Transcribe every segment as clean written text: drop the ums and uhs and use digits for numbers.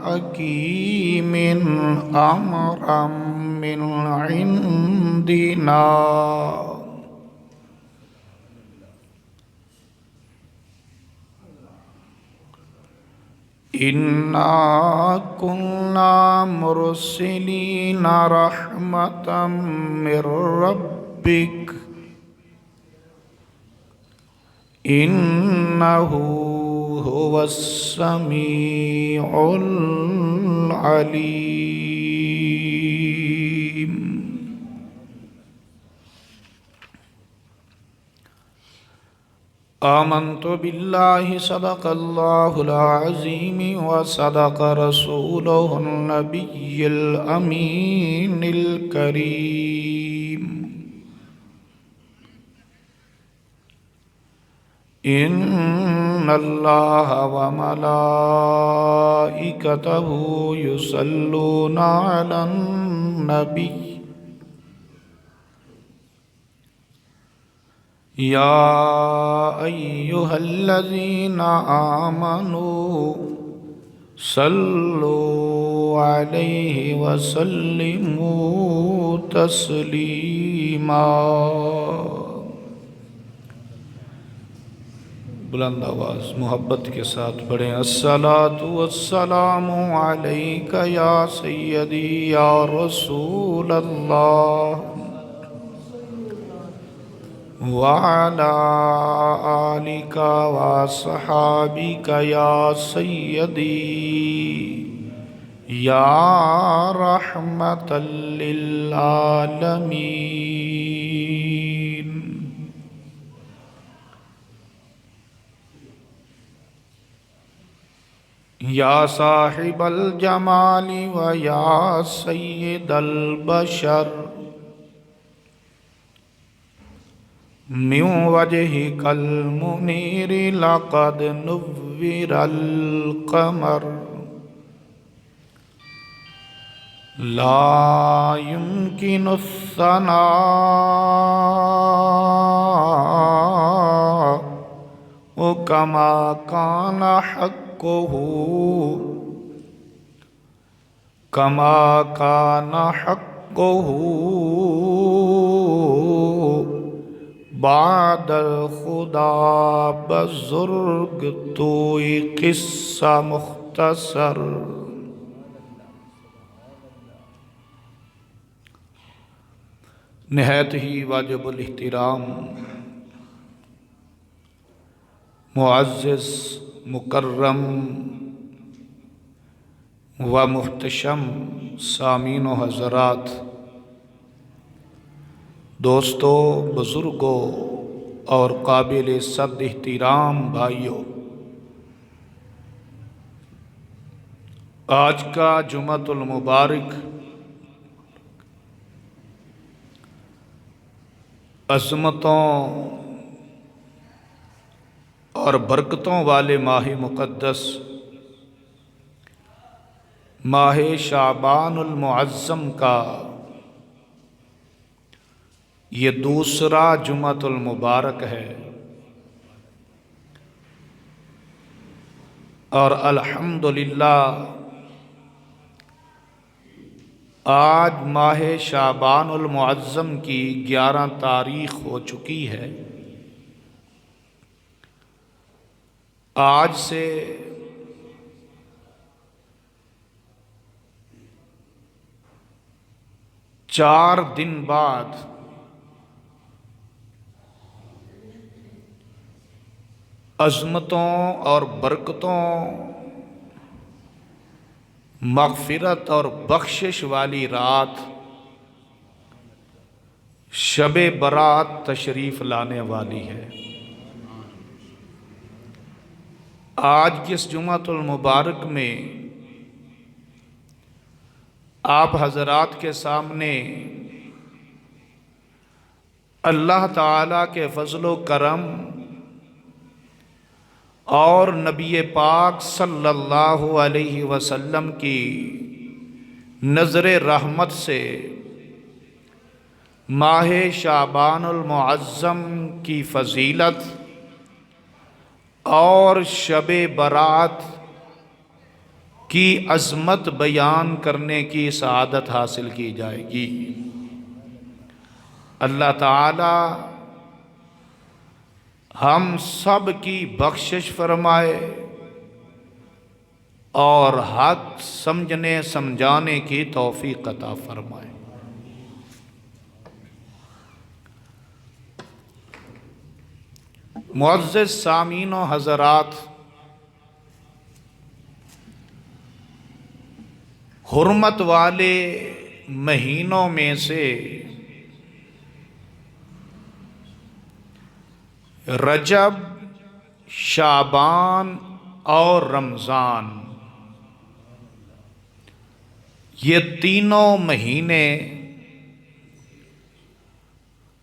حكيم أمرا من عندنا إنا كنا مرسلين رحمة من ربك إنه هو السميع العليم. آمنت بالله صدق الله العظيم وصدق رسوله النبي الأمين الكريم. إن الله وملائكته يصلون على النبي يا أيها الذين آمنوا صلوا عليه وسلموا تسلیما. بلند آواز محبت کے ساتھ پڑھیں. الصلاۃ والسلام علیک یا سیدی یا رسول اللہ وعلى آلك وصحابك يا سيدي يا رحمة للعالمين. يا صاحب الجمال ويا سيد البشر من وجهك المنير لقد نور القمر لا يمكن الثناء كما كان حقه بعد الخدا بزرگ توئی قصہ مختصر. نہایت ہی واجب الاحترام معزز مکرم و محتشم سامعین و حضرات، دوستو، بزرگوں اور قابل صد احترام بھائیوں، آج کا جمعۃ المبارک عظمتوں اور برکتوں والے ماہ مقدس ماہ شعبان المعظم کا یہ دوسرا جمعۃ المبارک ہے، اور الحمدللہ آج ماہ شعبان المعظم کی 11 تاریخ ہو چکی ہے. آج سے چار دن بعد عظمتوں اور برکتوں، مغفرت اور بخشش والی رات شب برات تشریف لانے والی ہے. آج کی اس جمعۃ المبارک میں آپ حضرات کے سامنے اللہ تعالیٰ کے فضل و کرم اور نبی پاک صلی اللہ علیہ وسلم کی نظر رحمت سے ماہ شعبان المعظم کی فضیلت اور شب برات کی عظمت بیان کرنے کی سعادت حاصل کی جائے گی۔ اللہ تعالی ہم سب کی بخشش فرمائے اور حق سمجھنے سمجھانے کی توفیق عطا فرمائے۔ معزز سامعین و حضرات، حرمت والے مہینوں میں سے رجب، شعبان اور رمضان، یہ تینوں مہینے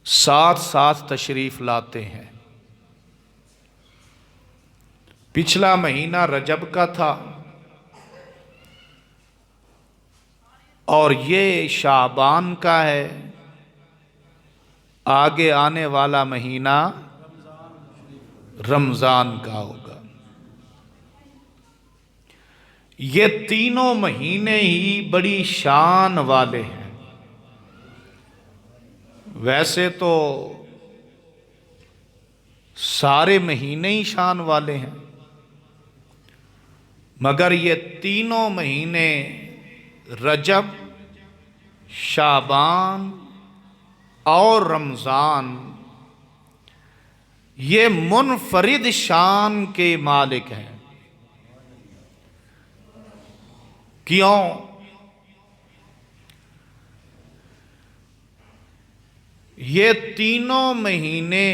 ساتھ ساتھ تشریف لاتے ہیں۔ پچھلا مہینہ رجب کا تھا اور یہ شعبان کا ہے، آگے آنے والا مہینہ رمضان کا ہوگا۔ یہ تینوں مہینے ہی بڑی شان والے ہیں۔ ویسے تو سارے مہینے ہی شان والے ہیں، مگر یہ تینوں مہینے رجب، شعبان اور رمضان یہ منفرد شان کے مالک ہیں۔ کیوں؟ یہ تینوں مہینے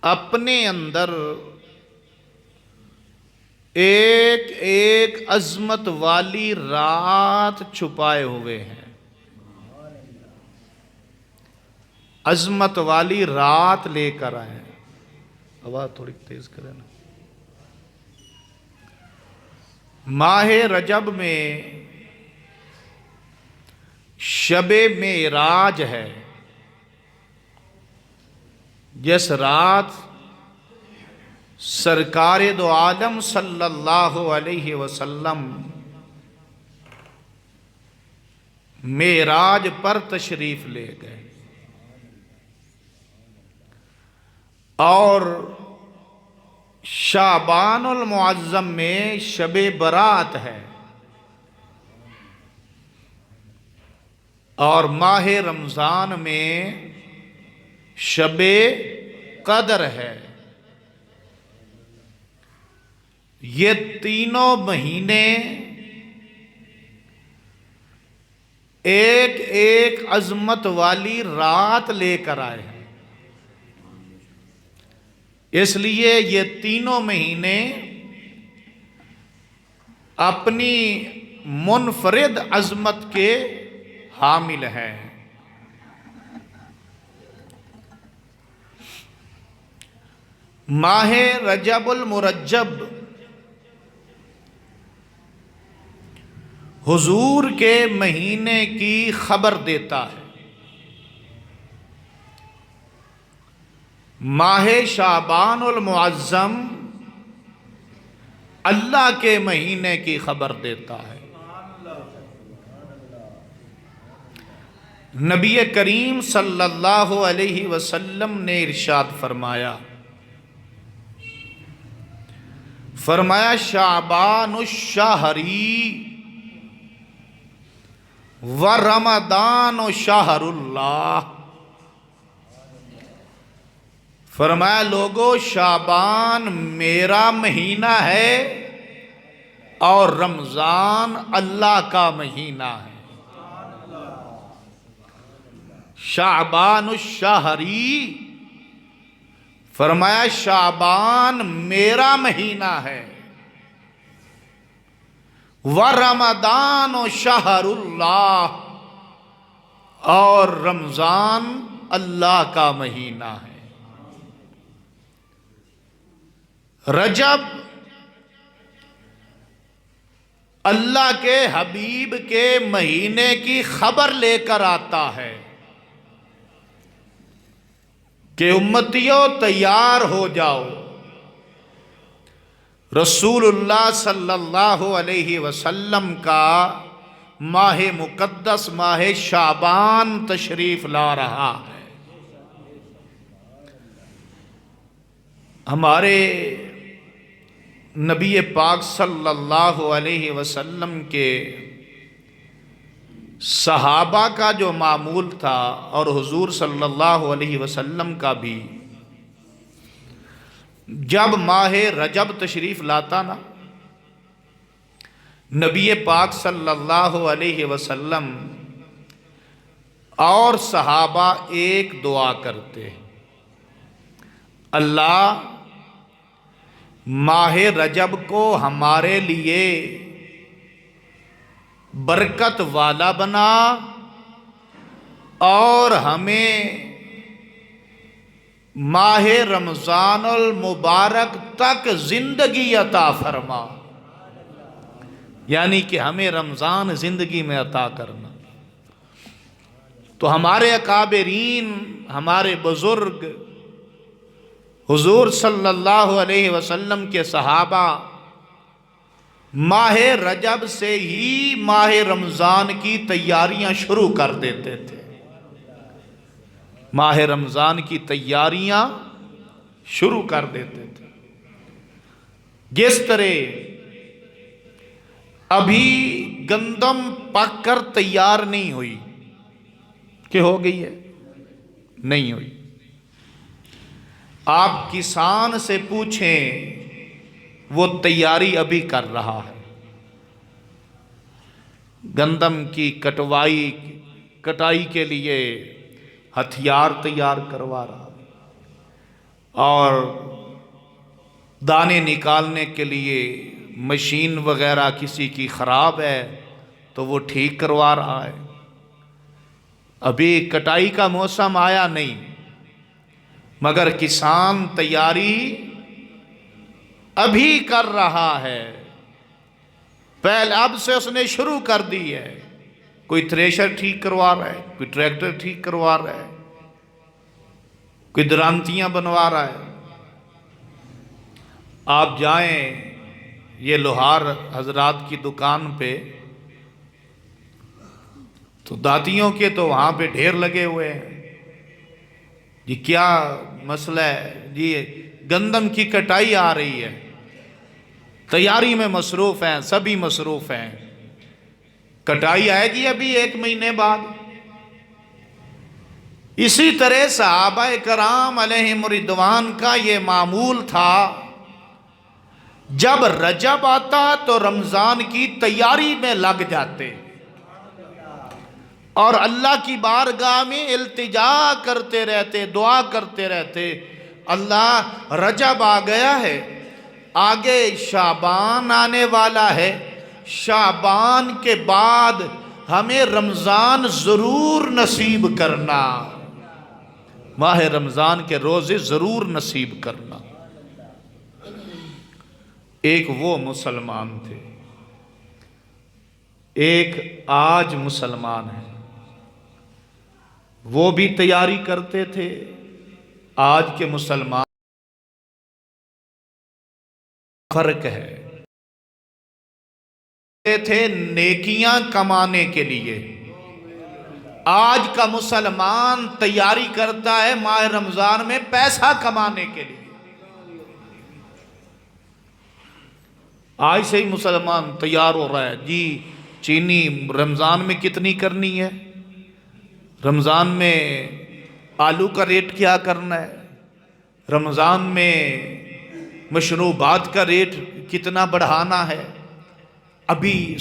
اپنے اندر ایک ایک عظمت والی رات چھپائے ہوئے ہیں۔ عظمت والی رات لے کر آئے ہیں۔ آواز تھوڑی تیز کریں نا۔ ماہ رجب میں شب معراج ہے، جس رات سرکار دو عالم صلی اللہ علیہ وسلم معراج پر تشریف لے گئے، اور شعبان المعظم میں شب برات ہے، اور ماہ رمضان میں شب قدر ہے۔ یہ تینوں مہینے ایک ایک عظمت والی رات لے کر آئے ہیں۔ اس لیے یہ تینوں مہینے اپنی منفرد عظمت کے حامل ہیں۔ ماہ رجب المرجب حضور کے مہینے کی خبر دیتا ہے، ماہ شعبان المعظم اللہ کے مہینے کی خبر دیتا ہے۔ نبی کریم صلی اللہ علیہ وسلم نے ارشاد فرمایا، شعبان الشہری و رمضان شہر اللہ۔ فرمایا لوگو، شعبان میرا مہینہ ہے اور رمضان اللہ کا مہینہ ہے۔ شعبان الشہری، فرمایا شعبان میرا مہینہ ہے، وَرَمَضَانُ شَهْرُ اللہ، اور رمضان اللہ کا مہینہ ہے۔ رجب اللہ کے حبیب کے مہینے کی خبر لے کر آتا ہے کہ امتیوں تیار ہو جاؤ، رسول اللہ صلی اللہ علیہ وسلم کا ماہ مقدس ماہ شعبان تشریف لا رہا ہے۔ ہمارے نبی پاک صلی اللہ علیہ وسلم کے صحابہ کا جو معمول تھا اور حضور صلی اللہ علیہ وسلم کا بھی، جب ماہ رجب تشریف لاتا نا، نبی پاک صلی اللہ علیہ وسلم اور صحابہ ایک دعا کرتے، اللہ ماہ رجب کو ہمارے لیے برکت والا بنا اور ہمیں ماہ رمضان المبارک تک زندگی عطا فرما، یعنی کہ ہمیں رمضان زندگی میں عطا کرنا۔ تو ہمارے اکابرین، ہمارے بزرگ، حضور صلی اللہ علیہ وسلم کے صحابہ ماہ رجب سے ہی ماہ رمضان کی تیاریاں شروع کر دیتے تھے۔ ماہ رمضان کی تیاریاں شروع کر دیتے تھے۔ جس طرح ابھی گندم پک کر تیار نہیں ہوئی، کہ ہو گئی ہے؟ نہیں ہوئی۔ آپ کسان سے پوچھیں، وہ تیاری ابھی کر رہا ہے، گندم کی کٹائی کے لیے ہتھیار تیار کروا رہا ہے، اور دانے نکالنے کے لیے مشین وغیرہ کسی کی خراب ہے تو وہ ٹھیک کروا رہا ہے۔ ابھی کٹائی کا موسم آیا نہیں، مگر کسان تیاری ابھی کر رہا ہے، پہلے اب سے اس نے شروع کر دی ہے۔ کوئی تھریشر ٹھیک کروا رہا ہے، کوئی ٹریکٹر ٹھیک کروا رہا ہے، کوئی درانتیاں بنوا رہا ہے۔ آپ جائیں یہ لوہار حضرات کی دکان پہ، تو داتیوں کے تو وہاں پہ ڈھیر لگے ہوئے ہیں۔ جی کیا مسئلہ ہے؟ جی گندم کی کٹائی آ رہی ہے، تیاری میں مصروف ہیں، سبھی مصروف ہیں۔ کٹائی آئے گی ابھی 1 مہینے بعد۔ اسی طرح صحابہ کرام علیہم رضوان کا یہ معمول تھا، جب رجب آتا تو رمضان کی تیاری میں لگ جاتے اور اللہ کی بارگاہ میں التجا کرتے رہتے، دعا کرتے رہتے، اللہ رجب آ گیا ہے، آگے شعبان آنے والا ہے، شعبان کے بعد ہمیں رمضان ضرور نصیب کرنا، ماہ رمضان کے روزے ضرور نصیب کرنا۔ ایک وہ مسلمان تھے، ایک آج مسلمان ہے۔ وہ بھی تیاری کرتے تھے، آج کے مسلمان فرق ہے۔ تھے نیکیاں کمانے کے لیے، آج کا مسلمان تیاری کرتا ہے ماہ رمضان میں پیسہ کمانے کے لیے۔ آج سے ہی مسلمان تیار ہو رہا ہے، جی چینی رمضان میں کتنی کرنی ہے، رمضان میں آلو کا ریٹ کیا کرنا ہے، رمضان میں مشروبات کا ریٹ کتنا بڑھانا ہے۔ ابھی